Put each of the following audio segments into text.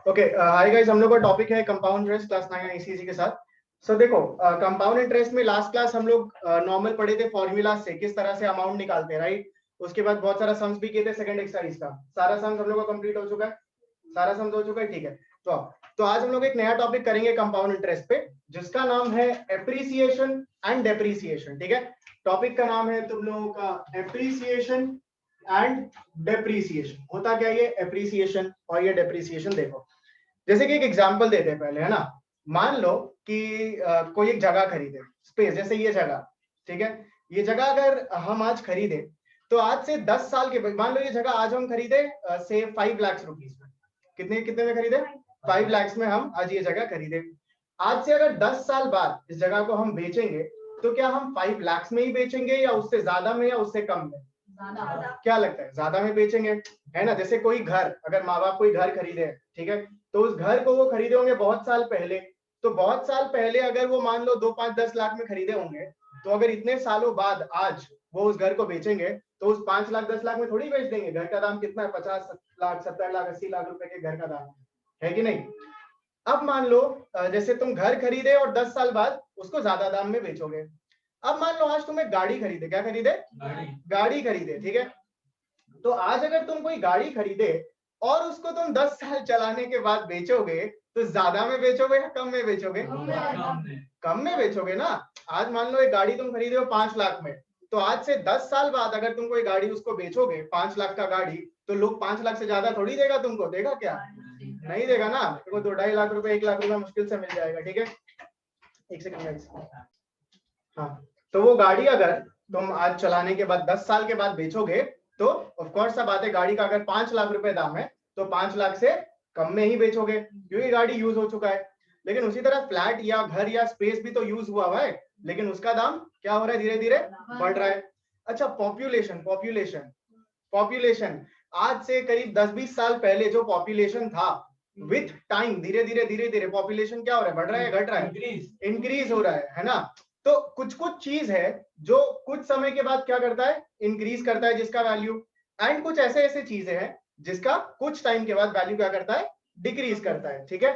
Okay hi guys, हम लोग का टॉपिक है कंपाउंड इंटरेस्ट क्लास 9 ईसीजी के साथ। सो देखो, कंपाउंड इंटरेस्ट में लास्ट क्लास हम लोग नॉर्मल पढ़े थे फॉर्मूला से किस तरह से अमाउंट निकालते हैं, राइट। उसके बाद बहुत सारा सम्स भी किए थे सेकंड एक्सरसाइज का। सारा सम्स हम लोग का कंप्लीट हो चुका है, सारा सम्स हो चुका है, ठीक है। तो आज हम लोग एक नया टॉपिक करेंगे कंपाउंड इंटरेस्ट पे, जिसका नाम है एप्रिसिएशन एंड डेप्रिसिएशन, ठीक है। टॉपिक का नाम है तुम लोगों का एप्रिसिएशन एंड डेप्रिसिएशन। होता क्या ये एप्रिसिएशन और ये डेप्रिसिएशन, देखो जैसे कि एक एग्जांपल देते हैं पहले, है ना। मान लो कि कोई एक जगह खरीदे, स्पेस, जैसे ये जगह, ठीक है। ये जगह अगर हम आज खरीदे तो आज से 10 साल के बाद, मान लो ये जगह आज हम खरीदे से 5 लाख रुपीस में। कितने कितने में खरीदे? 5 लाख में हम आज ये जगह खरीदे। आज से अगर 10 साल बाद इस जगह को हम बेचेंगे तो क्या हम 5 लाख में ही बेचेंगे या उससे ज्यादा में या उससे कम में? क्या लगता है? ज्यादा में बेचेंगे, है ना। जैसे कोई घर, अगर माँ बाप कोई घर खरीदे, ठीक है, तो उस घर को वो खरीदे होंगे बहुत साल पहले। तो बहुत साल पहले अगर वो मान लो 2, 5, 10 लाख में खरीदे होंगे, तो अगर इतने सालों बाद आज वो उस घर को बेचेंगे तो उस 5 लाख 10 लाख में थोड़ी बेच देंगे। घर का दाम कितना है? 50 लाख 70 लाख 80 लाख रुपए के घर का दाम है कि नहीं। अब मान लो जैसे तुम घर खरीदे और 10 साल बाद उसको ज्यादा दाम में बेचोगे। अब मान लो आज तुम्हें गाड़ी खरीदे, क्या खरीदे? गाड़ी खरीदे, ठीक है। तो आज अगर तुम कोई गाड़ी खरीदे और उसको तुम 10 साल चलाने के बाद बेचोगे तो ज्यादा में बेचोगे या कम में बेचोगे? कम में बेचोगे ना। आज मान लो एक गाड़ी तुम खरीदे हो 5 लाख में, तो आज से 10 साल बाद अगर तुम कोई गाड़ी उसको बेचोगे 5 लाख का गाड़ी, तो लोग 5 लाख से ज्यादा थोड़ी देगा तुमको, देगा क्या? नहीं देगा ना। देखो 2-2.5 लाख रुपए 1 लाख रुपए मुश्किल से मिल जाएगा, ठीक है। एक सेकंड। हाँ, तो वो गाड़ी अगर तुम आज चलाने के बाद 10 साल के बाद बेचोगे तो ऑफ कोर्स सा बात है, गाड़ी का अगर 5 लाख रुपए दाम है तो 5 लाख से कम में ही बेचोगे क्योंकि गाड़ी यूज हो चुका है। लेकिन उसी तरह फ्लैट या घर या स्पेस भी तो यूज हुआ है, लेकिन उसका दाम क्या हो रहा है? धीरे धीरे बढ़ रहा है। अच्छा, पॉपुलेशन आज से करीब 10-20 साल पहले जो पॉपुलेशन था, विथ टाइम धीरे धीरे पॉपुलेशन क्या हो रहा है? बढ़ रहा है, घट रहा है? इंक्रीज हो रहा है ना। तो कुछ कुछ चीज है जो कुछ समय के बाद क्या करता है? इंक्रीज करता है जिसका वैल्यू, एंड कुछ ऐसे ऐसे चीजें हैं जिसका कुछ टाइम के बाद वैल्यू क्या करता है? डिक्रीज करता है, ठीक है।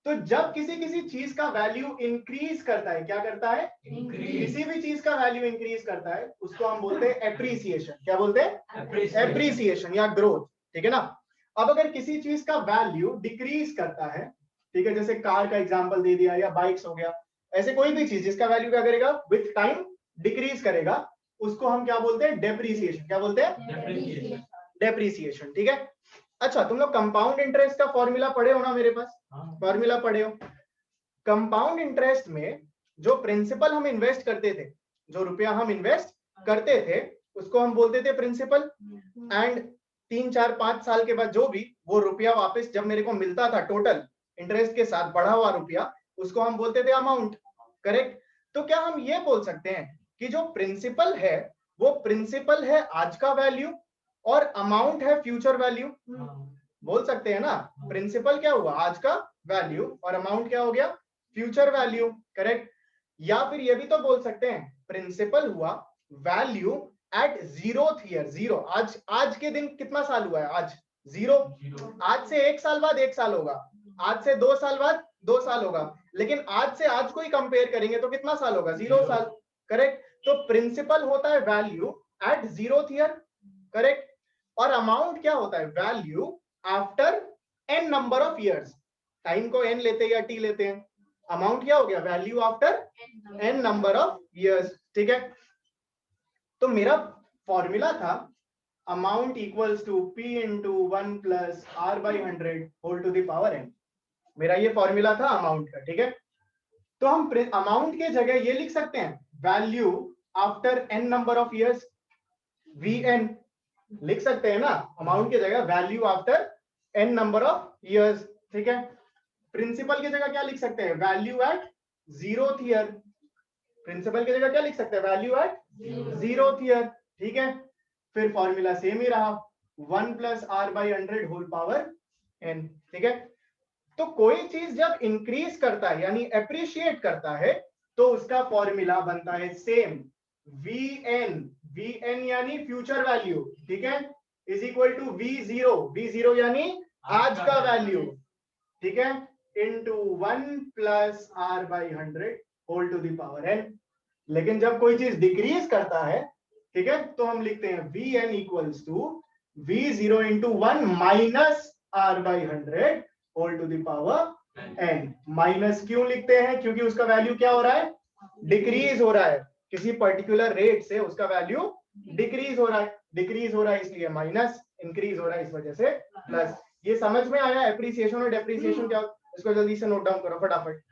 तो जब किसी किसी चीज का वैल्यू इंक्रीज करता है, क्या करता है? किसी भी चीज का वैल्यू इंक्रीज करता है उसको हम बोलते हैं एप्रिसिएशन। क्या बोलते हैं? एप्रिसिएशन या ग्रोथ, ठीक है ना। अब अगर किसी चीज का वैल्यू डिक्रीज करता है, ठीक है, जैसे कार का एग्जांपल दे दिया या बाइक्स हो गया, ऐसे कोई भी चीज जिसका वैल्यू क्या करेगा? विथ टाइम डिक्रीज करेगा, उसको हम क्या बोलते हैं? डेप्रिसिएशन। क्या बोलते हैं? डेप्रिसिएशन, ठीक है। अच्छा, तुम लोग कंपाउंड इंटरेस्ट का फॉर्मूला पढ़े हो ना? मेरे पास फॉर्मूला पढ़े हो। कंपाउंड इंटरेस्ट में जो प्रिंसिपल हम इन्वेस्ट करते थे, जो रुपया हम इन्वेस्ट करते थे, उसको हम बोलते थे प्रिंसिपल। एंड 3, 4, 5 साल के बाद जो भी वो रुपया वापस जब मेरे को मिलता था टोटल इंटरेस्ट के साथ बढ़ा हुआ रुपया, उसको हम बोलते थे अमाउंट, करेक्ट। तो क्या हम ये बोल सकते हैं कि जो प्रिंसिपल है वो प्रिंसिपल है आज का वैल्यू और अमाउंट है फ्यूचर वैल्यू? बोल सकते हैं ना। प्रिंसिपल क्या हुआ? आज का वैल्यू, और अमाउंट क्या हो गया? Future value, correct. या फिर ये भी तो बोल सकते हैं प्रिंसिपल हुआ value at zeroth year, zero. आज के दिन कितना साल हुआ है? आज जीरो। आज से 1 साल बाद 1 साल होगा, आज से 2 साल बाद 2 साल होगा, लेकिन आज से आज को ही कंपेयर करेंगे तो कितना साल होगा? 0 साल, करेक्ट। तो प्रिंसिपल होता है value at zeroth year, correct. और अमाउंट क्या होता है? Value after n number of years. Time को n लेते हैं या t लेते हैं, अमाउंट क्या हो गया? Value after n number of years, ठीक है। तो मेरा फॉर्मूला था amount equals to p into 1 plus r by 100 whole to the power n। मेरा ये फॉर्मूला था अमाउंट का, ठीक है। तो हम अमाउंट के जगह ये लिख सकते हैं value after n number of years, vn लिख सकते हैं ना। अमाउंट की जगह value after n number of years, ठीक है। प्रिंसिपल की जगह क्या लिख सकते हैं? Value at zeroth year. Principal की जगह क्या लिख सकते हैं? वैल्यू एट जीरोथ ईयर, ठीक है। फिर फॉर्मूला सेम ही रहा, 1 plus r by 100 whole power n, ठीक है। तो कोई चीज जब इंक्रीज करता है यानी एप्रिशिएट करता है तो उसका फॉर्मूला बनता है सेम, vn यानी फ्यूचर वैल्यू, ठीक है, इज इक्वल टू v0 यानी आज का वैल्यू, ठीक है, into 1 plus r by 100 whole to the power n। लेकिन जब कोई चीज डिक्रीज करता है, ठीक है, तो हम लिखते हैं vn equals to v0 into 1 minus r by 100 whole to the power n। Minus क्यों लिखते हैं? क्योंकि उसका वैल्यू क्या हो रहा है? डिक्रीज हो रहा है, किसी पर्टिकुलर रेट से उसका वैल्यू डिक्रीज हो रहा है, डिक्रीज हो रहा है इसलिए माइनस, इंक्रीज हो रहा है इस वजह से प्लस। ये समझ में आया एप्रिसिएशन और डेप्रिसिएशन क्या? इसको जल्दी से नोट डाउन करो फटाफट।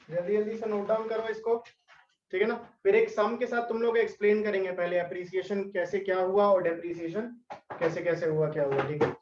जल्दी जल्दी से नोट डाउन करो इसको, ठीक है ना। फिर एक सम के साथ तुम लोग एक्सप्लेन करेंगे पहले एप्रिसिएशन कैसे क्या हुआ और डेप्रिसिएशन कैसे कैसे हुआ क्या हुआ, ठीक है।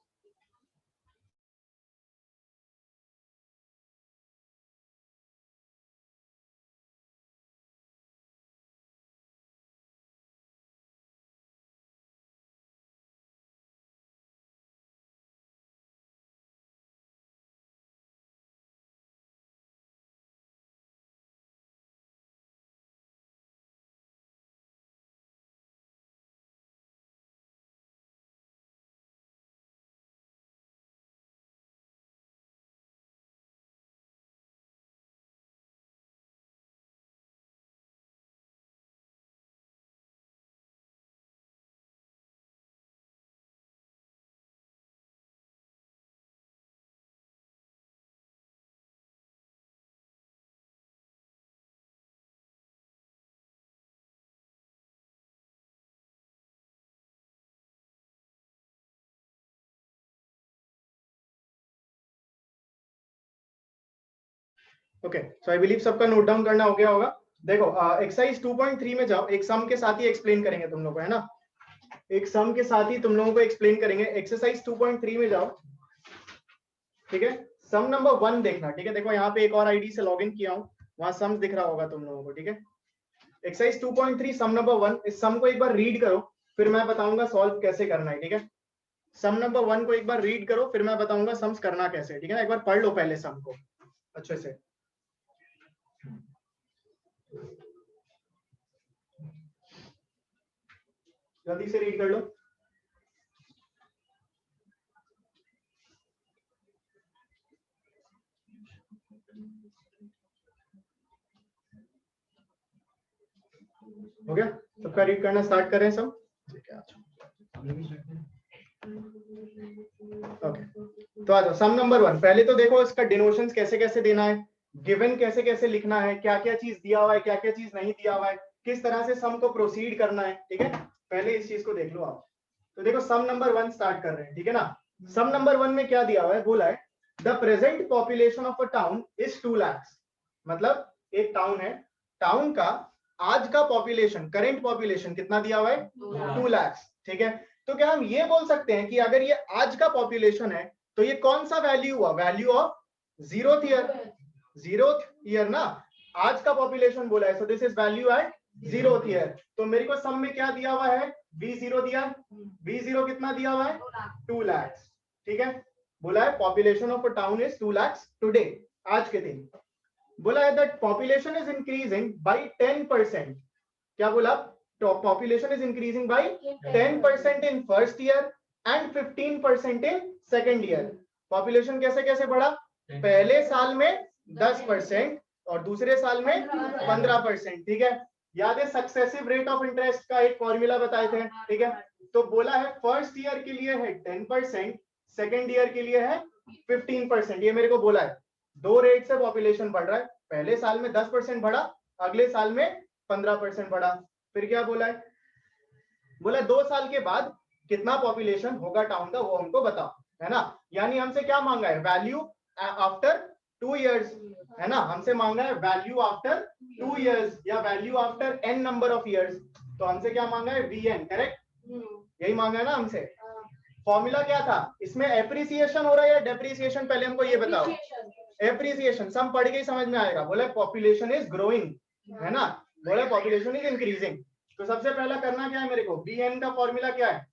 ओके, सो आई बिलीव सबका नोट डाउन करना हो गया होगा। देखो एक्सरसाइज 2.3 में जाओ, एक सम के साथ ही एक्सप्लेन करेंगे तुम लोग को, है ना। एक सम के साथ ही तुम लोगों को एक्सप्लेन करेंगे। एक्सरसाइज 2.3 में जाओ, ठीक है। सम नंबर 1 देखना, ठीक है। देखो यहाँ पे एक और आईडी से लॉगिन किया हूँ, वहां सम दिख रहा होगा तुम लोगों को, ठीक है। एक्सरसाइज 2.3 सम नंबर 1, इस सम को एक बार रीड करो, फिर मैं बताऊंगा सॉल्व कैसे करना है, ठीक है। सम नंबर 1 को एक बार रीड करो, फिर मैं बताऊंगा सम्स करना कैसे, ठीक है ना। एक बार पढ़ लो पहले सम को अच्छे से। जल्दी से रीड कर लो। हो गया सबका? रीड करना स्टार्ट करें सब, ओके। तो आ जाओ सम नंबर 1। पहले तो देखो इसका डिनोशंस कैसे कैसे देना है, गिवन कैसे कैसे लिखना है, क्या क्या चीज दिया हुआ है, क्या क्या चीज नहीं दिया हुआ है, किस तरह से सम को प्रोसीड करना है, ठीक है। पहले इस चीज को देख लो आप। तो देखो सम नंबर 1 स्टार्ट कर रहे हैं, ठीक है ना। सम नंबर 1 में क्या दिया हुआ है, बोला है the present population of a town is 2 lakh. मतलब एक टाउन है, टाउन का आज का पॉपुलेशन, करेंट पॉपुलेशन कितना दिया हुआ है? 2 लाख, ठीक है। तो क्या हम ये बोल सकते हैं कि अगर ये आज का पॉपुलेशन है तो ये कौन सा वैल्यू हुआ? Value of zeroth year, zeroth year ना। आज का पॉपुलेशन बोला है, so this is value at zeroth year. तो मेरे को सम में क्या दिया हुआ है? V0 दिया। V0 कितना दिया हुआ है? 2 लाख, ठीक है। बोला है population of a town is 2 lakh today, आज के दिन। बोला है that population is increasing by 10%। क्या बोला? population is increasing by 10% in first year and 15% in second year। population कैसे कैसे बढ़ा? पहले साल में 10% और दूसरे साल में 15%, ठीक है। याद है सक्सेसिव रेट ऑफ इंटरेस्ट का एक फॉर्मूला बताए थे, ठीक है। तो बोला है फर्स्ट ईयर के लिए है 10%, सेकेंड ईयर के लिए है 15%। ये मेरे को बोला है दो रेट से पॉपुलेशन बढ़ रहा है, पहले साल में 10% बढ़ा, अगले साल में 15% बढ़ा। फिर क्या बोला है, बोला 2 साल के बाद कितना पॉपुलेशन होगा टाउन का वो हमको बताओ, है ना। यानी हमसे क्या मांगा है, वैल्यू आफ्टर 2 इयर्स, है ना। हमसे मांगा है वैल्यू आफ्टर 2 इयर्स या value after n number of years. तो हमसे क्या मांगा है, vn, करेक्ट, यही मांगा है ना हमसे। फॉर्मूला क्या था इसमें, एप्रिसिएशन हो रहा है या डेप्रिसिएशन, पहले हमको ये बताओ। एप्रिसिएशन, सम पढ़ के ही समझ में आएगा। बोले पॉपुलेशन इज ग्रोइंग, है ना, बोले पॉपुलेशन इज इंक्रीजिंग। तो सबसे पहला करना क्या है मेरे को, vn का फॉर्मूला क्या है,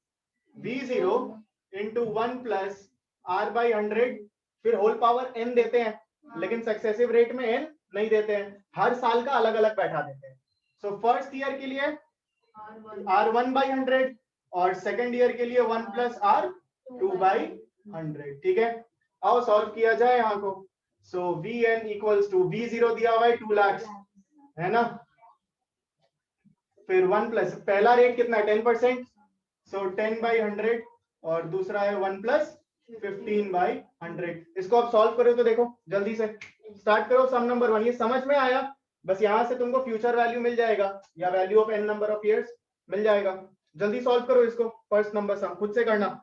v0 into 1 plus r by 100, फिर होल पावर n देते हैं, लेकिन सक्सेसिव रेट में n नहीं देते हैं, हर साल का अलग अलग बैठा देते हैं। सो फर्स्ट ईयर के लिए r1 बाई 100 और सेकेंड ईयर के लिए 1 प्लस r2 बाई 100, ठीक है। आओ सॉल्व किया जाए यहाँ को। सो vn इक्वल्स टू v0 दिया हुआ है 2 लाख, है ना, फिर 1 प्लस पहला रेट कितना है 10%, सो 10 बाई 100 और दूसरा है 1 प्लस 15 बाई 100। इसको आप सॉल्व करो तो देखो जल्दी से स्टार्ट करो। सम नंबर 1 ये समझ में आया, बस यहां से तुमको फ्यूचर वैल्यू मिल जाएगा या value of n number of years मिल जाएगा। जल्दी सॉल्व करो इसको, फर्स्ट नंबर सम खुद से करना।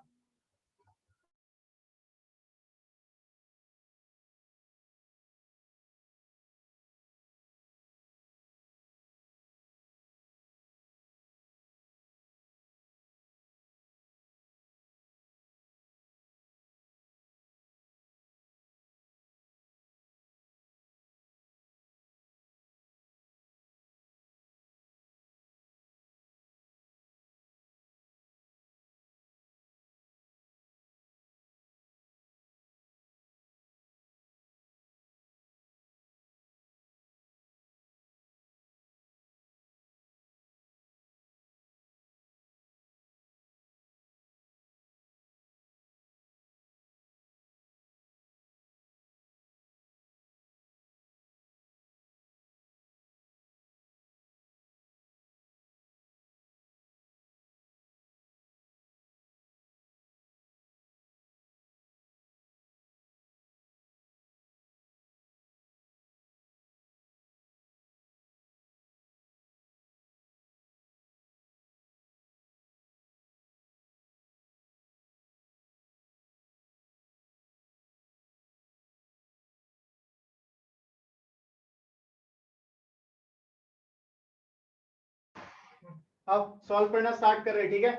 अब सॉल्व करना स्टार्ट कर रहे, ठीक है।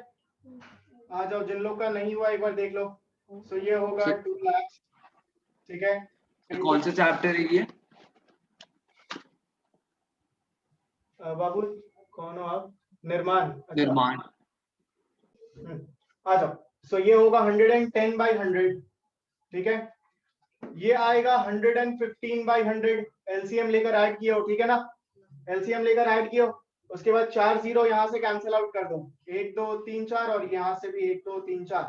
आ जाओ, जिन लोग का नहीं हुआ एक बार देख लो। सो ये होगा 2 लाख, ठीक है। कौन सा चैप्टर है ये? बाबू कौन हो आप, निर्माण, अच्छा। निर्माण। आ जाओ। सो ये होगा 110 बाई 100, ठीक है। ये आएगा 115 बाई 100, एलसीएम लेकर ऐड किया हो, ठीक है ना, एलसीएम लेकर ऐड किया हो। उसके बाद 4 जीरो यहाँ से कैंसिल आउट कर दो, 1 2 3 4 और यहाँ से भी 1 2 3 4।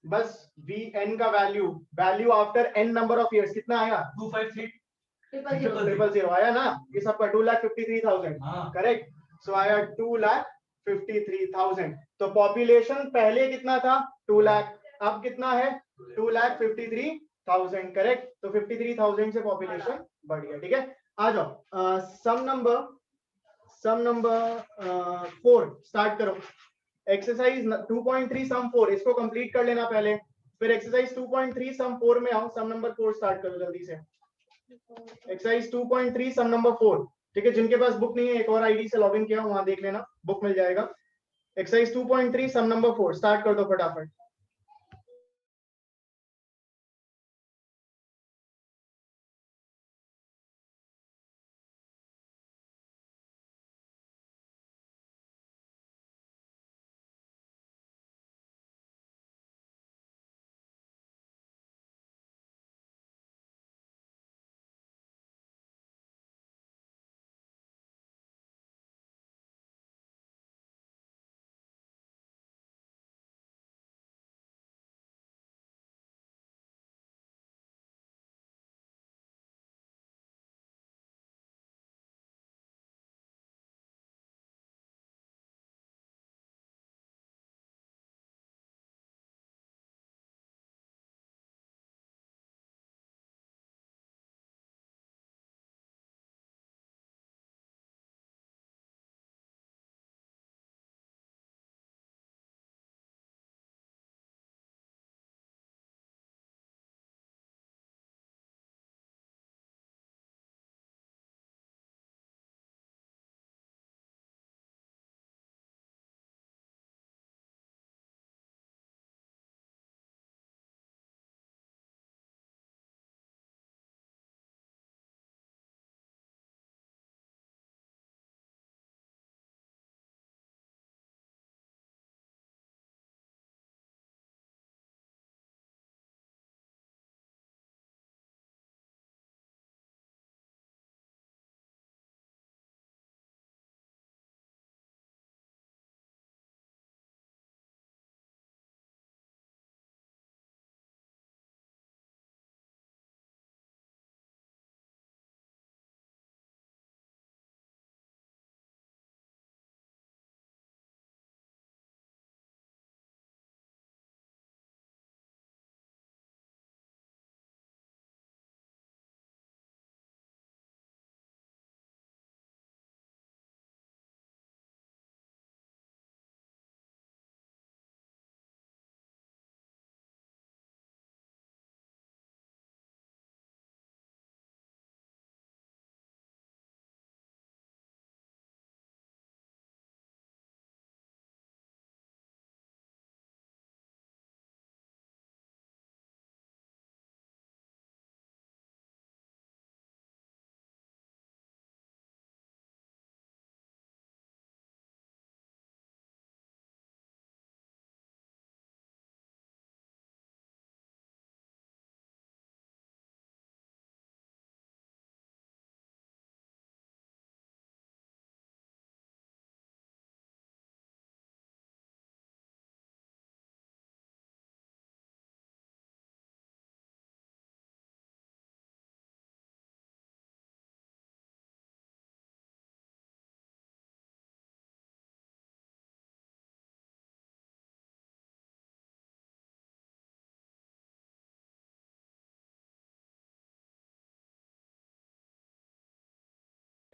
बस वी का value, value after n number of years कितना आया, 253 आया ना, ये सबका 2,53,000, करेक्ट। सो आया 2,53,000। तो पॉपुलेशन पहले कितना था 2 लाख, अब कितना है 2,53,000, करेक्ट। तो 53,000 से पॉपुलेशन बढ़ गया, ठीक है। आ जाओ, सम नंबर 4 स्टार्ट करो। एक्सरसाइज 2.3 सम 4 इसको कंप्लीट कर लेना पहले, फिर एक्सरसाइज 2.3 सम 4 में आओ, सम नंबर 4 स्टार्ट करो जल्दी से। एक्सरसाइज 2.3 सम नंबर 4, ठीक है। जिनके पास बुक नहीं है एक और आईडी से लॉगिन किया वहां देख लेना, बुक मिल जाएगा। एक्सरसाइज 2.3 सम नंबर 4 स्टार्ट कर दो फटाफट।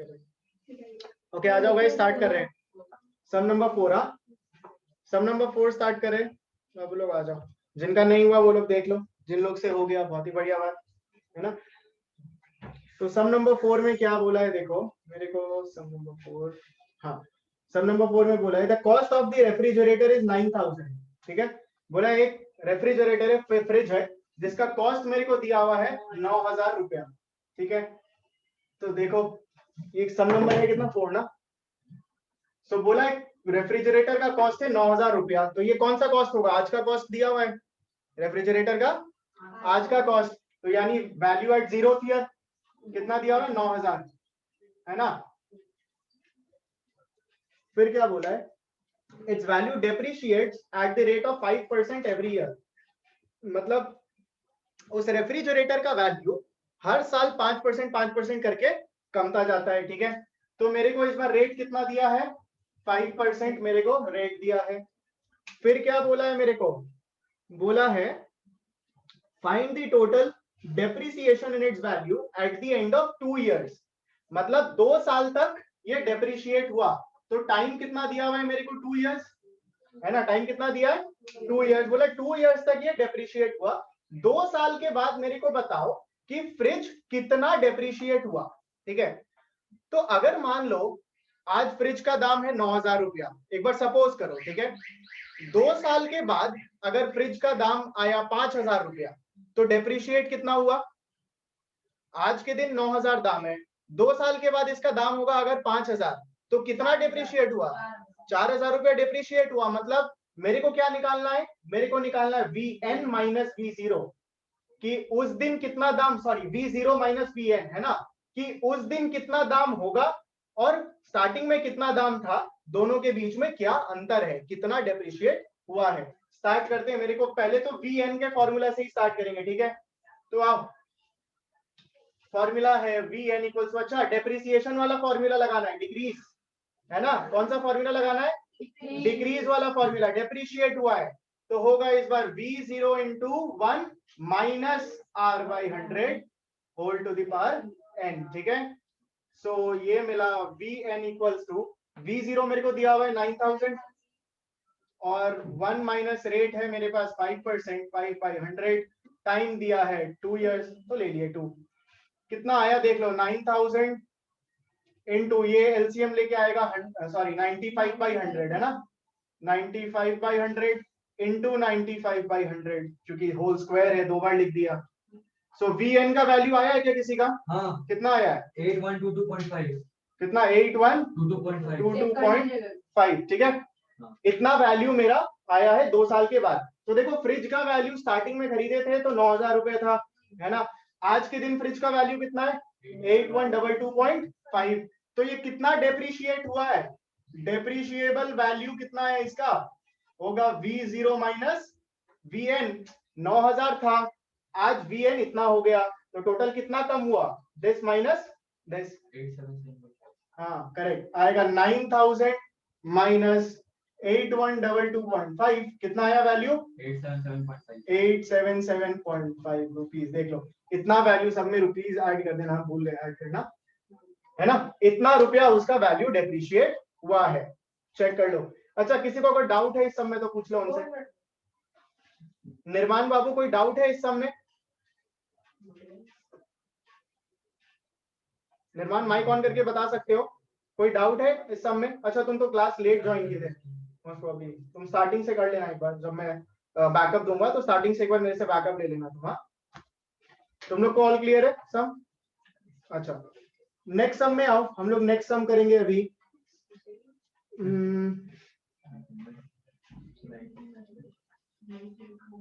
ओके आ जाओ भाई, स्टार्ट कर रहे हैं सम नंबर 4। सम नंबर 4 स्टार्ट करें। अब लोग आ जाओ, जिनका नहीं हुआ वो लोग देख लो, जिन लोग से हो गया बहुत ही बढ़िया बात है ना। तो सम नंबर 4 में क्या बोला है देखो मेरे को, सम नंबर 4, हाँ सम नंबर 4 में बोला है the cost of the refrigerator is 9000। ठीक है, बोला एक रेफ्रिजरेटर है, फ्रिज है, जिसका कॉस्ट मेरे को दिया हुआ है 9000 रुपया। ठीक है, तो देखो एक सम नंबर है कितना 4 ना, तो बोला है रेफ्रिजरेटर का कॉस्ट है 9000 रुपया, तो ये कौन सा कॉस्ट होगा, आज का कॉस्ट दिया हुआ है रेफ्रिजरेटर का, आज का कॉस्ट, तो यानी वैल्यू एट जीरो हियर, कितना दिया हुआ है 9000 है ना। फिर क्या बोला है, it's value depreciates at the rate of 5% every year, मतलब उस रेफ्रिजरेटर का वैल्यू हर साल 5% करके कमता जाता है। ठीक है, तो मेरे को इस बार रेट कितना दिया है, 5% मेरे को रेट दिया है। फिर क्या बोला है मेरे को, बोला है find the total depreciation in its value at the end of 2 years, मतलब 2 साल तक ये डेप्रिशिएट हुआ, तो टाइम कितना दिया हुआ है मेरे को 2 इयर्स है ना, टाइम कितना दिया है 2 इयर्स, बोला 2 इयर्स तक ये डेप्रिशिएट हुआ, 2 साल के बाद मेरे को बताओ कि फ्रिज कितना डेप्रिशिएट हुआ। ठीक है, तो अगर मान लो आज फ्रिज का दाम है 9000 रुपया, एक बार सपोज करो। ठीक है, 2 साल के बाद अगर फ्रिज का दाम आया 5000 रुपया, तो डेप्रिशिएट कितना हुआ, आज के दिन 9000 दाम है, 2 साल के बाद इसका दाम होगा अगर 5000, तो कितना डेप्रिशिएट हुआ, 4000 रुपया डेप्रिशिएट हुआ। मतलब मेरे को क्या निकालना है, मेरे को निकालना है Vn माइनस V0, कि उस दिन कितना दाम, सॉरी V0 माइनस Vn है ना, कि उस दिन कितना दाम होगा और स्टार्टिंग में कितना दाम था, दोनों के बीच में क्या अंतर है, कितना डेप्रिशिएट हुआ है। स्टार्ट करते हैं, मेरे को पहले तो Vn के फॉर्मूला से ही स्टार्ट करेंगे। ठीक है, तो आप फॉर्मूला है Vn इक्वल्स, अच्छा डेप्रिसिएशन वाला फॉर्मूला लगाना है, डिक्रीज है ना, कौन सा फॉर्मूला लगाना है, डिक्रीज वाला फॉर्मूला, डेप्रिशिएट हुआ है तो होगा इस बार V0 into 1 minus R by 100 whole to the power n। ठीक है, सो ये मिला Vn इक्वल्स टू, V0 मेरे को दिया हुआ है 9000 और 1 माइनस रेट है मेरे पास 5%, 5 बाई 100, टाइम दिया है 2 इयर्स, तो ले लिए 2, कितना आया देख लो 9000 इनटू ये एलसीएम लेके आएगा, सॉरी 95 बाई 100 है ना, 95 बाई 100 इनटू 95 बाई 100, क्योंकि होल स्क्वायर है, 2 बार लिख दिया। सो Vn का वैल्यू आया है क्या किसी का, हाँ कितना आया है, 8122.5, कितना 8122.5। ठीक है, इतना वैल्यू मेरा आया है 2 साल के बाद। तो देखो फ्रिज का वैल्यू स्टार्टिंग में खरीदे थे तो 9000 रुपए था है ना, आज के दिन फ्रिज का वैल्यू कितना है 8122.5, तो ये कितना डेप्रिशिएट हुआ है, डेप्रिशिएबल वैल्यू कितना है इसका, होगा V0 माइनस Vn, 9000 था, आज Vn इतना हो गया, तो टोटल कितना कम हुआ, दिस माइनस दिस, हाँ करेक्ट आएगा 9000 माइनस 8122.5, कितना आया वैल्यू 877.5 रुपीज। देख लो इतना वैल्यू, सब में रुपीज ऐड कर देना, भूल गए ऐड करना है ना, इतना रुपया उसका वैल्यू डेप्रिशिएट हुआ है, चेक कर लो। अच्छा किसी को अगर डाउट है इस सब में तो पूछ लो उनसे। निर्माण बाबू कोई डाउट है इस सब में, निर्माण माइक ऑन करके बता सकते हो, कोई डाउट है इस सब में। अच्छा तुम तो क्लास लेट ज्वाइन किए थे, तुम स्टार्टिंग से कर लेना एक बार, जब मैं बैकअप दूंगा तो स्टार्टिंग से एक बार मेरे से बैकअप ले लेना तुम। हाँ तुम लोग को ऑल क्लियर है सम, अच्छा नेक्स्ट सम में आओ, हम लोग नेक्स्ट सम करेंगे अभी।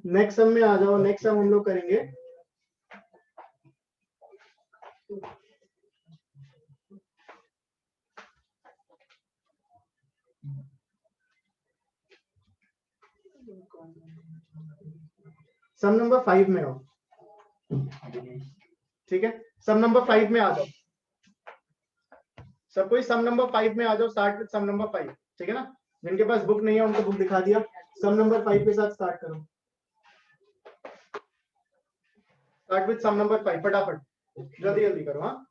नेक्स्ट सम में आ जाओ, नेक्स्ट सम हम लोग करेंगे सम नंबर 5 में आओ। ठीक है, सम नंबर 5 में आ जाओ, सब कोई सम नंबर 5 में आ जाओ, स्टार्ट विद सम नंबर 5। ठीक है ना, जिनके पास बुक नहीं है उनको बुक दिखा दिया, सम नंबर 5 के साथ स्टार्ट करो, स्टार्ट विद सम नंबर 5, फटाफट जल्दी जल्दी करो। हाँ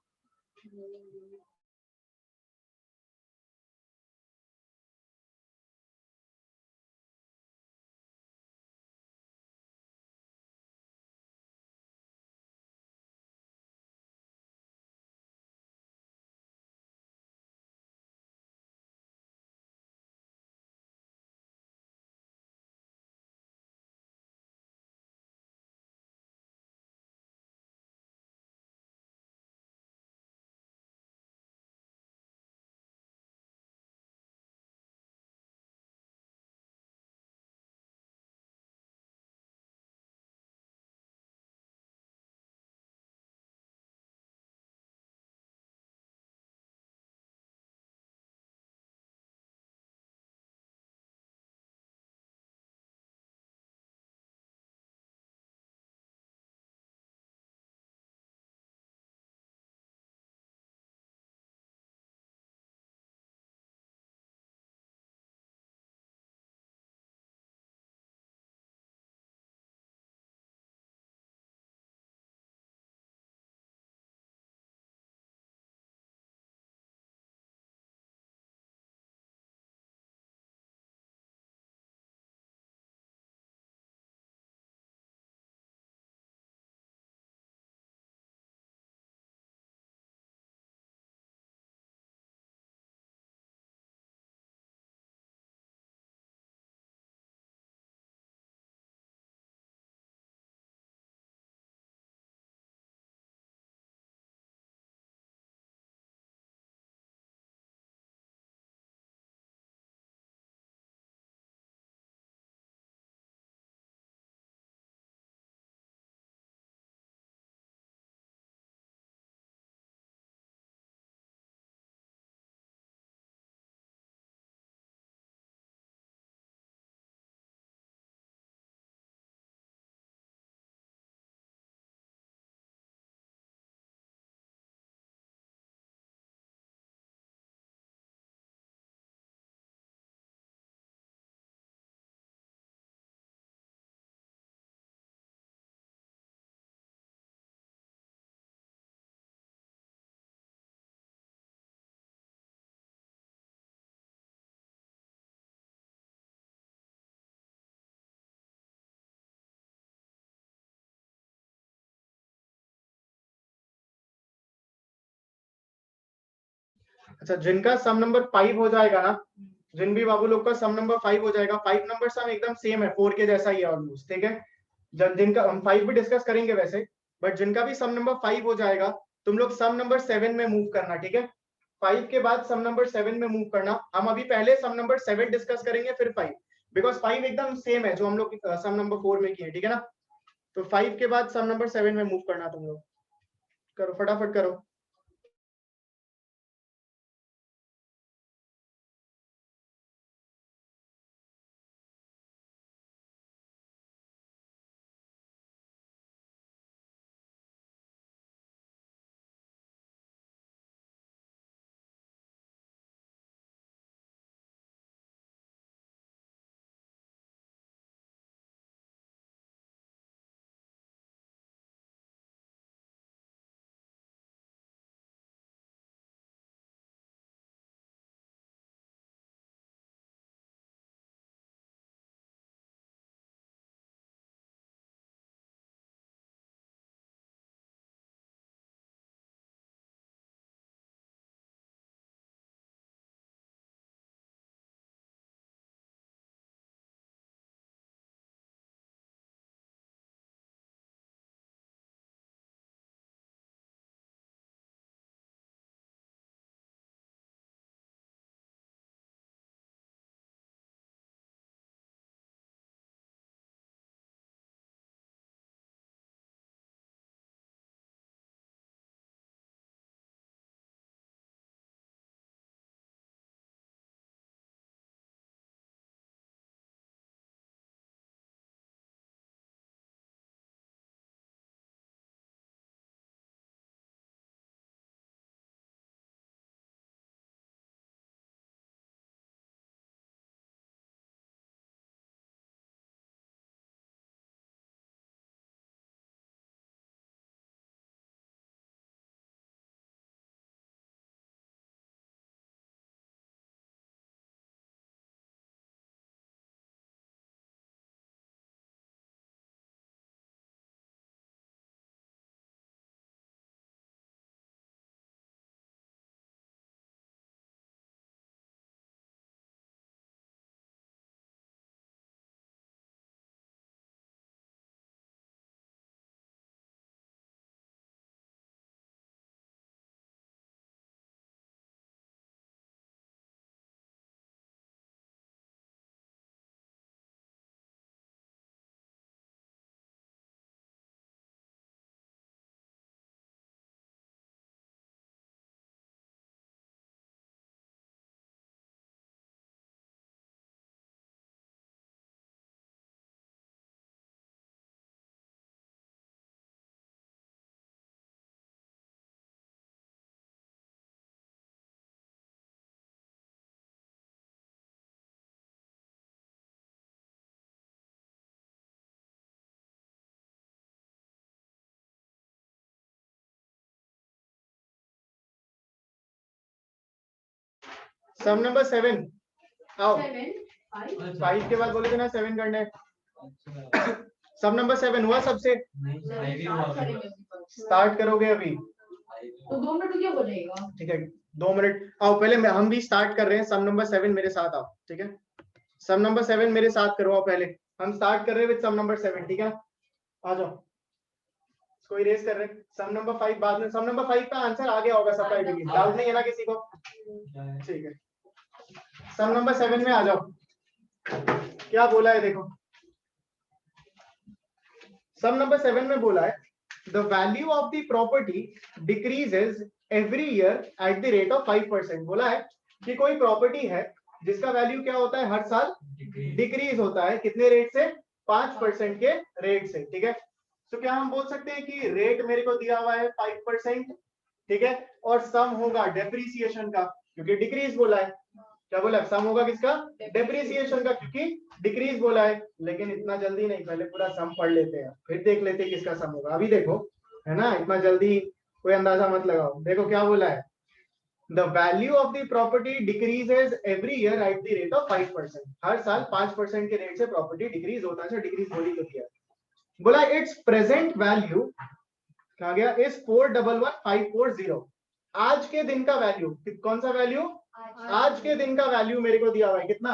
अच्छा, जिनका सम नंबर 5 हो जाएगा ना, जिन भी बाबू लोग का सम नंबर 5 हो जाएगा, 5 नंबर सम एकदम सेम है, 4 के जैसा ही है ऑलमोस्ट, ठीक है। जिनका हम 5 भी डिस्कस करेंगे वैसे, बट जिनका भी सम नंबर 5 हो जाएगा, तुम लोग सम नंबर 7 में मूव करना, ठीक है। 5 के बाद सम नंबर 7 में मूव करना। हम अभी पहले सम नंबर 7 डिस्कस करेंगे, फिर 5, बिकॉज 5 एकदम सेम है जो हम लोग सम नंबर 4 में किए, ठीक है ना। तो 5 के बाद सम नंबर 7 में मूव करना तुम लोग। करो फटाफट करो। सम नंबर 7 आओ। 5 के बाद बोले थे ना 7 करना है। सम नंबर 7 हुआ सबसे? स्टार्ट करोगे अभी तो 2 मिनट क्यों बोलेगा? ठीक है, 2 मिनट। आओ पहले हम भी स्टार्ट कर रहे हैं। सम नंबर 7 मेरे साथ आओ, ठीक है। सम नंबर 7 मेरे साथ करो। पहले हम स्टार्ट कर रहे हैं विद सम नंबर 7, ठीक है। आ जाओ, इसको इरेज कर रहे हैं। सम नंबर 5 बाद में। सम नंबर 5 का आंसर आ गया होगा सबका, डाउट नहीं है ना किसी को? ठीक है, सम नंबर 7 में आ जाओ। क्या बोला है देखो, सम नंबर 7 में बोला है the value of the property decreases every year at the rate of 5%। बोला है कि कोई प्रॉपर्टी है जिसका वैल्यू क्या होता है, हर साल डिक्रीज होता है। कितने रेट से? 5% के रेट से, ठीक है। तो क्या हम बोल सकते हैं कि रेट मेरे को दिया हुआ है 5%, ठीक है, और सम होगा डेप्रीसिएशन का, क्योंकि डिक्रीज बोला है। क्या बोला? सम होगा किसका? डेप्रीसिएशन का, क्योंकि डिक्रीज बोला है। लेकिन इतना जल्दी नहीं, पहले पूरा सम पढ़ लेते हैं, फिर देख लेते हैं किसका सम होगा। अभी देखो, है ना, इतना जल्दी कोई अंदाजा मत लगाओ। देखो क्या बोला है, the value of the property decreases every year at the rate of 5%। हर साल 5% के रेट से प्रॉपर्टी डिक्रीज होता है। डिक्रीज बोली तो किया, बोला इट्स प्रेजेंट वैल्यू, कहा गया, इज 411,540। आज के दिन का वैल्यू, कौन सा वैल्यू, आज के दिन का वैल्यू मेरे को दिया हुआ है कितना,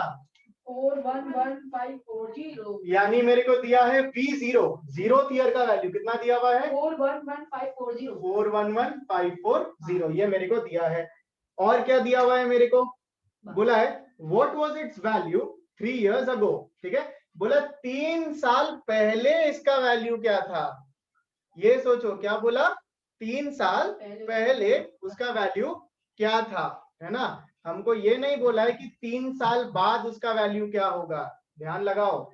411,540, यानी मेरे को दिया है V0, जीरो ईयर का वैल्यू कितना दिया हुआ है, 411,540, 411,540, ये मेरे को दिया है। और क्या दिया हुआ है मेरे को, बोला है what was it's value 3 years ago, ठीक है, बोला 3 साल पहले इसका वैल्यू क्या था, ये सोचो क्या बोला, 3 साल पहले उसका वैल्यू क्या था, है ना। हमको ये नहीं बोला है कि 3 साल बाद उसका वैल्यू क्या होगा, ध्यान लगाओ,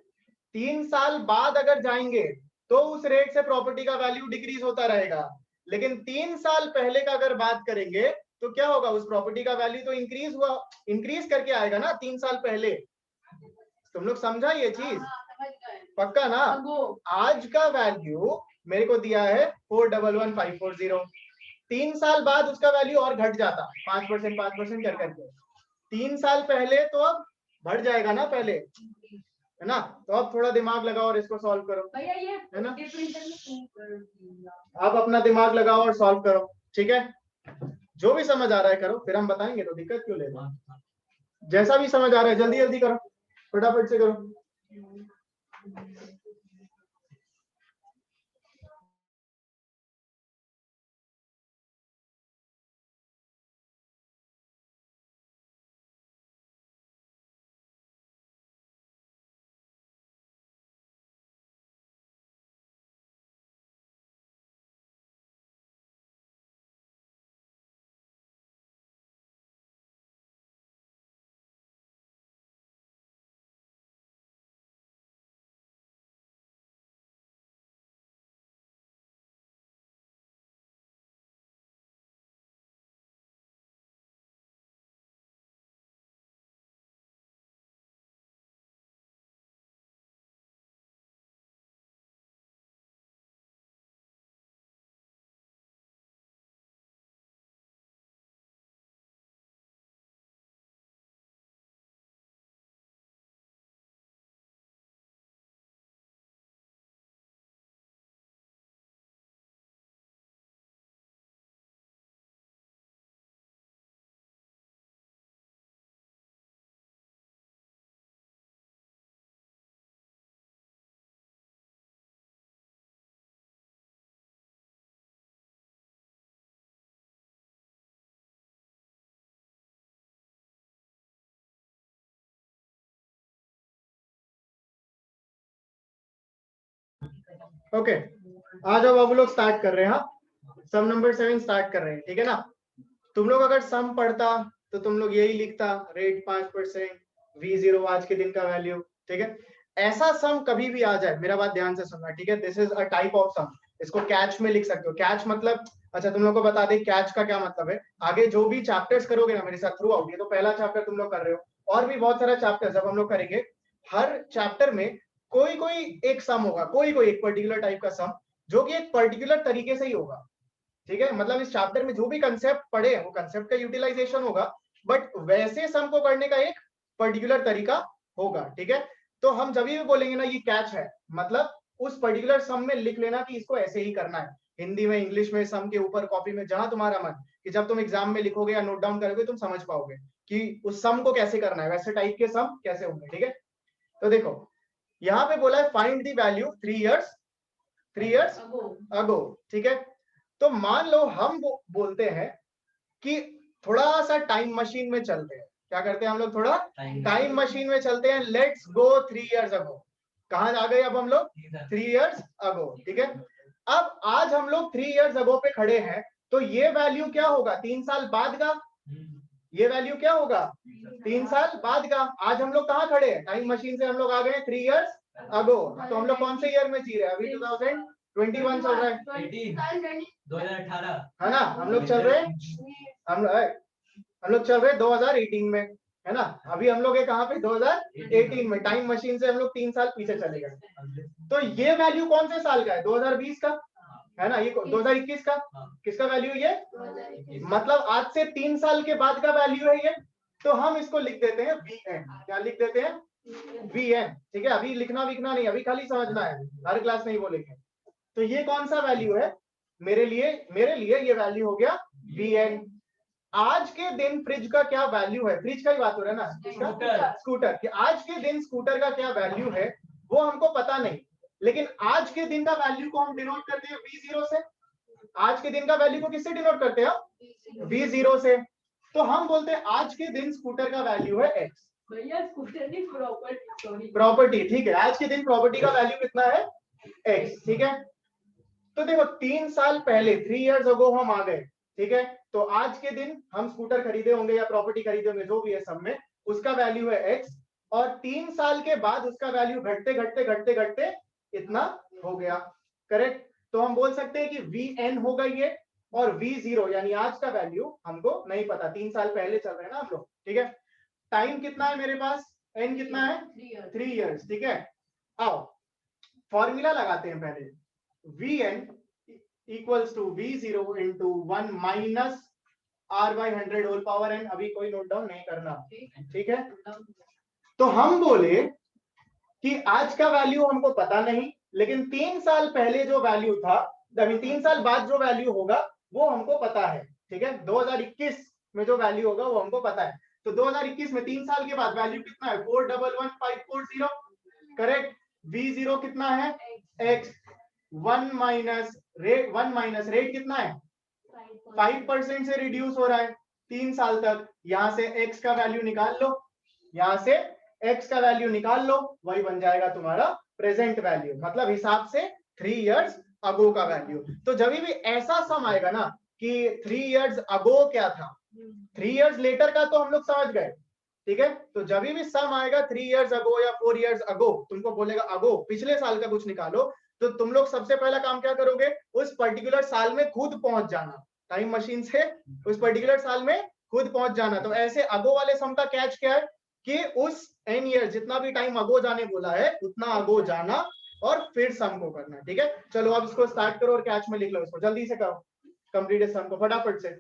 3 साल बाद अगर जाएंगे तो उस रेट से प्रॉपर्टी का वैल्यू डिक्रीज होता रहेगा, लेकिन 3 साल पहले का अगर बात करेंगे तो क्या होगा, उस प्रॉपर्टी का वैल्यू तो इंक्रीज हुआ, इंक्रीज करके आएगा ना 3 साल पहले। तुम लोग समझा ये चीज, पक्का ना। आज का वैल्यू मेरे को दिया है 411,540, 3 साल बाद उसका वैल्यू और घट जाता 5% 5% कर करके, 3 साल पहले तो अब बढ़ जाएगा ना पहले, है ना। तो अब थोड़ा दिमाग लगाओ और इसको सॉल्व करो, है ना। अब अपना दिमाग लगाओ और सॉल्व करो, ठीक है, जो भी समझ आ रहा है करो, फिर हम बताएंगे तो दिक्कत क्यों ले रहे हो, जैसा भी समझ आ रहा है जल्दी जल्दी करो, फटाफट से करो। ओके, आ जाओ अब लोग स्टार्ट कर रहे हैं, हाँ सम नंबर 7 स्टार्ट कर रहे हैं, ठीक है ना। तुम लोग अगर सम पढ़ता तो तुम लोग यही लिखता, रेट 5%, V0 आज के दिन का वैल्यू, ठीक है। ऐसा सम कभी भी आ जाए, मेरा बात ध्यान से सुनना, ठीक है, this is a type of sum, इसको कैच में लिख सकते हो, कैच मतलब, अच्छा तुम लोग को बता दे कैच का क्या मतलब है, आगे जो भी चैप्टर्स करोगे ना मेरे साथ थ्रू आउट, ये तो पहला चैप्टर तुम लोग कर रहे हो, और भी बहुत सारा चैप्टर जब हम लोग करेंगे, हर चैप्टर में कोई कोई एक सम होगा, कोई कोई एक पर्टिकुलर टाइप का सम, जो कि एक पर्टिकुलर तरीके से ही होगा, ठीक है, मतलब इस चैप्टर में जो भी कंसेप्ट पढ़े वो कंसेप्ट का यूटिलाइजेशन होगा, बट वैसे सम को करने का एक पर्टिकुलर तरीका होगा, ठीक है। तो हम जब भी बोलेंगे ना ये कैच है, मतलब उस पर्टिकुलर सम में लिख लेना कि इसको ऐसे ही करना है, हिंदी में इंग्लिश में सम के ऊपर कॉपी में जहां तुम्हारा मन, कि जब तुम एग्जाम में लिखोगे या नोट डाउन करोगे तुम समझ पाओगे कि उस सम को कैसे करना है, वैसे टाइप के सम कैसे होंगे, ठीक है। तो देखो यहाँ पे बोला है फाइंड द वैल्यू 3 years अगो, ठीक है। तो मान लो हम बोलते हैं कि थोड़ा सा टाइम मशीन में चलते हैं, क्या करते हैं हम लोग, थोड़ा टाइम मशीन में चलते हैं, लेट्स गो 3 years अगो, कहां आ गए अब हम लोग 3 years अगो, ठीक है। अब आज हम लोग 3 years अगो पे खड़े हैं, तो ये वैल्यू क्या होगा 3 साल बाद का, ये वैल्यू क्या होगा 3 साल बाद का। आज हम लोग कहाँ खड़े हैं, टाइम मशीन से हम लोग आ गए 3 years अगो, तो हम लोग कौन से ईयर में जी रहे हैं अभी, 2021 चल रहा है, 2018 है ना, हम लोग चल रहे हैं, हम लोग चल रहे 2018 में, है ना, अभी हम लोग है कहाँ पे 2018 में, टाइम मशीन से हम लोग 3 साल पीछे चले गए। तो ये वैल्यू कौन से साल का है, 2020 का, है ना, ये 2021 का, किसका वैल्यू ये, मतलब आज से 3 साल के बाद का वैल्यू है ये। तो हम इसको लिख देते हैं VN, क्या लिख देते हैं VN, ठीक है, अभी लिखना विखना नहीं, अभी खाली समझना है, हर क्लास नहीं बोलेंगे। तो ये कौन सा वैल्यू है, मेरे लिए ये वैल्यू हो गया VN, आज के दिन फ्रिज का क्या वैल्यू है, फ्रिज का ही बात हो रहा है ना, स्कूटर। स्कूटर कि आज के दिन स्कूटर का क्या वैल्यू है वो हमको पता नहीं, लेकिन आज के दिन का वैल्यू को हम डिनोट करते हैं V0 से। आज के दिन का वैल्यू को किससे डिनोट करते हैं, V0 से। तो हम बोलते हैं आज के दिन स्कूटर का वैल्यू है X। भैया स्कूटर नहीं, प्रॉपर्टी, सॉरी, प्रॉपर्टी, ठीक है, आज के दिन प्रॉपर्टी का वैल्यू कितना है, X, ठीक है। तो देखो 3 साल पहले 3 years ago हम आ गए, ठीक है। तो आज के दिन हम स्कूटर खरीदे होंगे या प्रॉपर्टी खरीदे होंगे, जो भी है सब में उसका वैल्यू है X, और 3 साल के बाद उसका वैल्यू घटते घटते घटते घटते इतना हो गया, करेक्ट। तो हम बोल सकते हैं कि VN होगा ये, और V0 यानी आज का वैल्यू हमको नहीं पता, 3 साल पहले चल रहे हैं ना हम लोग, ठीक है। टाइम कितना है मेरे पास, N कितना है, 3 years, ठीक है। आओ फॉर्मूला लगाते हैं पहले, Vn equals to V0 into 1 minus R by 100 whole power n। अभी कोई नोट डाउन नहीं करना, ठीक है। तो हम बोले कि आज का वैल्यू हमको पता नहीं, लेकिन 3 साल पहले जो वैल्यू था, अभी 3 साल बाद जो वैल्यू होगा वो हमको पता है, ठीक है। 2021 में जो वैल्यू होगा वो हमको पता है। तो 2021 में 3 साल के बाद वैल्यू कितना है, 411540, करेक्ट। V0 कितना है, X। 1 माइनस रेट कितना है, 5% से रिड्यूस हो रहा है 3 साल तक। यहां से X का वैल्यू निकाल लो, यहां से X का वैल्यू निकाल लो, वही बन जाएगा तुम्हारा प्रेजेंट वैल्यू, मतलब हिसाब से 3 years अगो का वैल्यू। तो जब भी ऐसा सम आएगा ना कि 3 years अगो क्या था, 3 years लेटर का तो हम लोग समझ गए, ठीक है। तो जब भी सम आएगा 3 years अगो या 4 years अगो, तुमको बोलेगा अगो पिछले साल का कुछ निकालो, तो तुम लोग सबसे पहला काम क्या करोगे, उस पर्टिकुलर साल में खुद पहुंच जाना, टाइम मशीन से उस पर्टिकुलर साल में खुद पहुंच जाना। तो ऐसे अगो वाले सम का कैच क्या है कि उस n ईयर जितना भी टाइम अगो जाने बोला है उतना अगो जाना और फिर सम को करना, ठीक है। चलो अब इसको स्टार्ट करो और कैच में लिख लो, इसको जल्दी से करो, कंप्लीट सम को फटाफट से।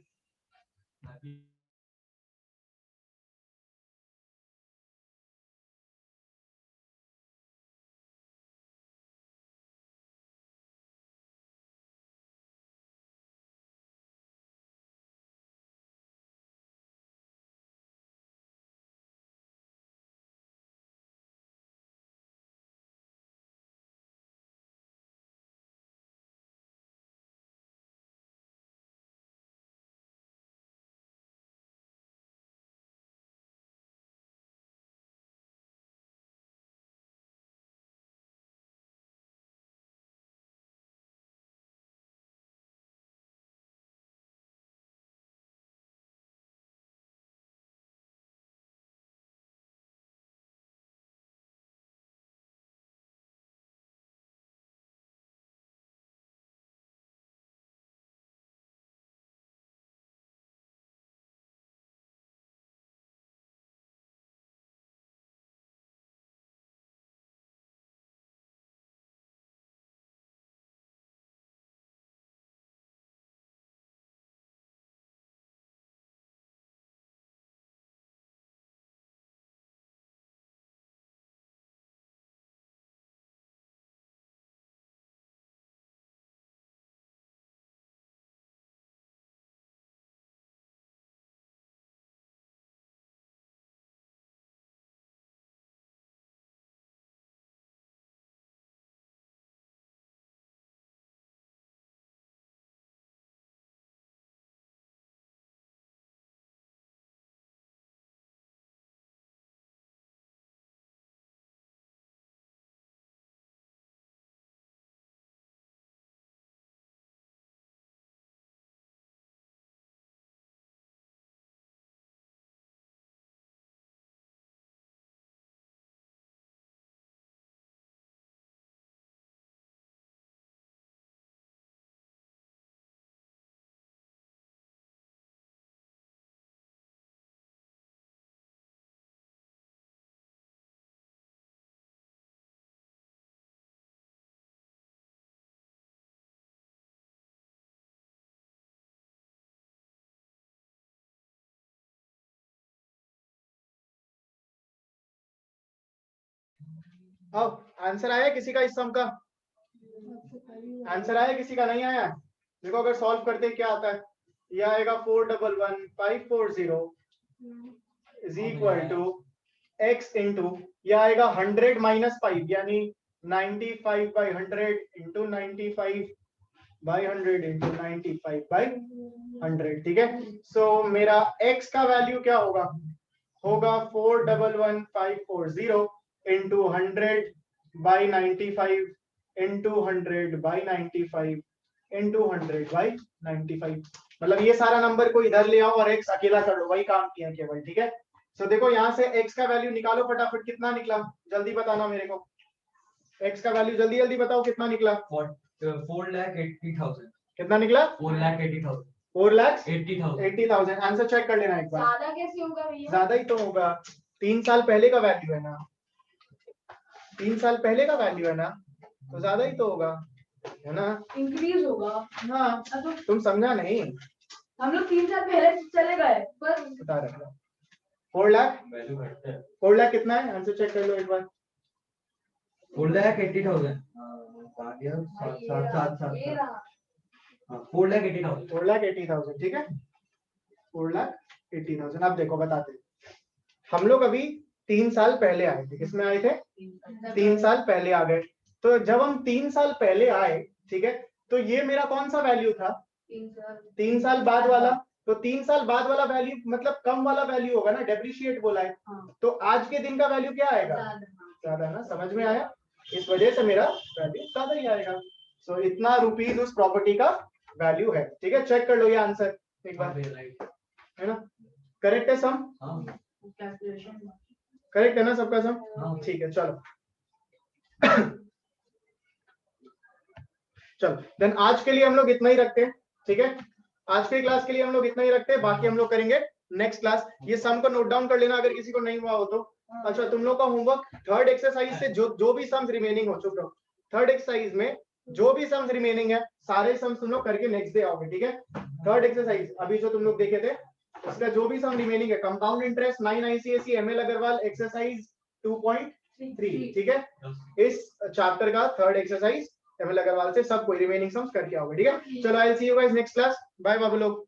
अब आंसर आया किसी का इस सम का, आंसर आया किसी का, नहीं आया, देखो अगर सॉल्व करते क्या आता है, ये आएगा 411540 is equal to x into ये आएगा 100 माइनस 5 यानी 95 by 100 into 95 by 100 into 95 by 100 ठीक है। सो मेरा x का वैल्यू क्या होगा 411540 into 100 by 95 into 100 by 95 into 100 by 95 मतलब ये सारा नंबर को इधर ले आओ और x अकेला कर लो, वही काम किया केवल। ठीक है। सो देखो यहाँ से x का वैल्यू निकालो फटाफट, कितना निकला जल्दी बताना मेरे को, x का वैल्यू जल्दी जल्दी बताओ कितना निकला। 4,80,000 कितना निकला 4,80,000 4,80,000 आंसर चेक कर लेना एक बार। ज्यादा कैसे होगा भैया? ज्यादा ही तो होगा, 3 साल पहले का वैल्यू है ना, 3 साल पहले का वैल्यू है ना, तो ज्यादा ही तो होगा है ना। इंक्रीज होगा। हाँ तो तुम समझा नहीं, हम लोग 3 साल पहले चले गए बस। बता रहा 4 लाख, वैल्यू घटता है 4 लाख कितना है आंसर चेक कर लो एक बार। 4,80,000 4,80,000 4,80,000 ठीक है 4,80,000। अब देखो बताते हैं। हम लोग अभी 3 साल पहले आए थे, किसमें आए थे 3 साल पहले आ गए। तो जब हम 3 साल पहले आए ठीक है, तो ये मेरा कौन सा वैल्यू था 3 साल बाद वाला, तो 3 साल बाद वाला वैल्यू मतलब कम वाला वैल्यू होगा ना, डेप्रिशिएट बोला है। तो आज के दिन का वैल्यू क्या आएगा ज्यादा ना, समझ में आया, इस वजह से मेरा वैल्यू ज्यादा ही आएगा। सो इतना रुपीज उस प्रॉपर्टी का वैल्यू है। ठीक है चेक कर लो ये आंसर एक बार, है ना करेक्ट है सम, करेक्ट है ना सबका सम। ठीक है चलो चलो देन आज के लिए हम लोग इतना ही रखते हैं। ठीक है आज के क्लास के लिए हम लोग इतना ही रखते हैं, बाकी हम लोग करेंगे नेक्स्ट क्लास। ये सम को नोट डाउन कर लेना अगर किसी को नहीं हुआ हो तो। अच्छा तुम लोग का होमवर्क थर्ड एक्सरसाइज से जो भी सम्स रिमेनिंग हो, चुप रहो, थर्ड एक्सरसाइज में जो भी सम्स रिमेनिंग है सारे सम्स तुम लोग करके नेक्स्ट डे आओगे। ठीक है थर्ड एक्सरसाइज अभी जो तुम लोग देखे थे उसका जो भी सम रिमेनिंग है, compound interest 9 ICSE ML Agarwal exercise 2.3 ठीक है, इस चैप्टर का थर्ड एक्सरसाइज ML अग्रवाल से सब कोई रिमेनिंग सम्स करके आओगे। ठीक है चलो I will see you guys next class, bye बाबू लोग।